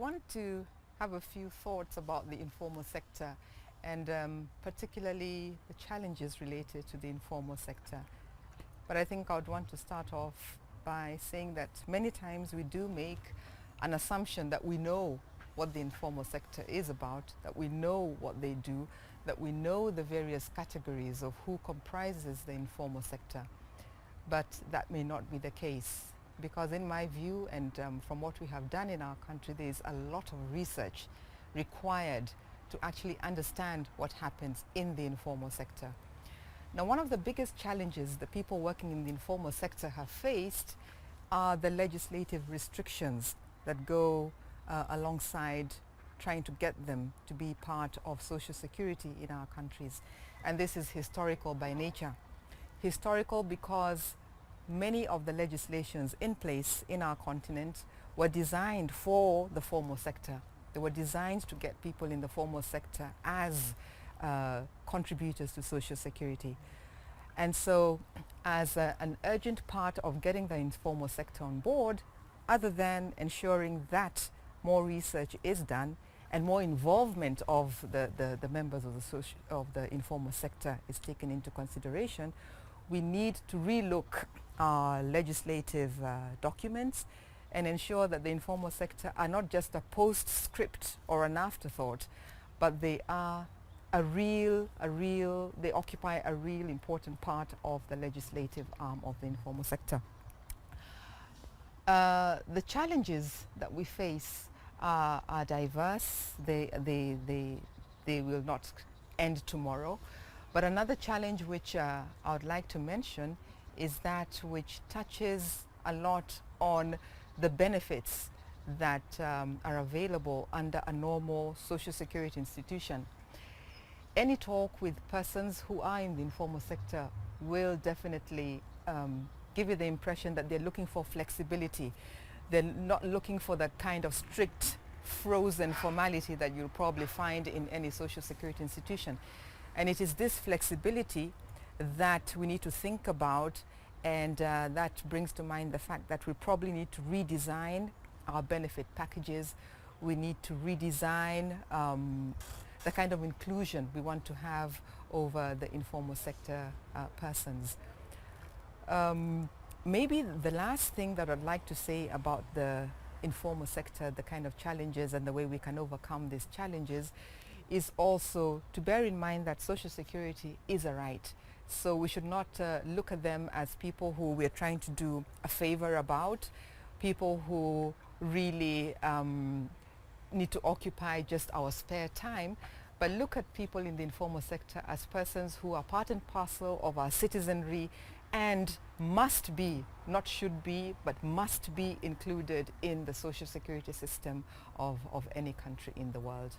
want to have a few thoughts about the informal sector and particularly the challenges related to the informal sector. But I think I would want to start off by saying that many times we do make an assumption that we know what the informal sector is about, that we know what they do, that we know the various categories of who comprises the informal sector. But that may not be the case, because in my view and from what we have done in our country, there is a lot of research required to actually understand what happens in the informal sector. Now, one of the biggest challenges that people working in the informal sector have faced are the legislative restrictions that go alongside trying to get them to be part of social security in our countries. And this is historical by nature. Historical because many of the legislations in place in our continent were designed for the formal sector. They were designed to get people in the formal sector as contributors to social security. And so as an urgent part of getting the informal sector on board, other than ensuring that more research is done and more involvement of the members of the informal sector is taken into consideration, we need to relook our legislative documents and ensure that the informal sector are not just a postscript or an afterthought, but they are they occupy a real important part of the legislative arm of the informal sector. The challenges that we face are diverse. They will not end tomorrow. But another challenge which I would like to mention is that which touches a lot on the benefits that are available under a normal social security institution. Any talk with persons who are in the informal sector will definitely give you the impression that they're looking for flexibility. They're not looking for that kind of strict, frozen formality that you'll probably find in any social security institution. And it is this flexibility that we need to think about, and that brings to mind the fact that we probably need to redesign our benefit packages. We need to redesign the kind of inclusion we want to have over the informal sector persons. Maybe the last thing that I'd like to say about the informal sector, the kind of challenges and the way we can overcome these challenges, is also to bear in mind that social security is a right. So we should not look at them as people who we're trying to do a favor about, people who really need to occupy just our spare time, but look at people in the informal sector as persons who are part and parcel of our citizenry and must be, not should be, but must be included in the social security system of any country in the world.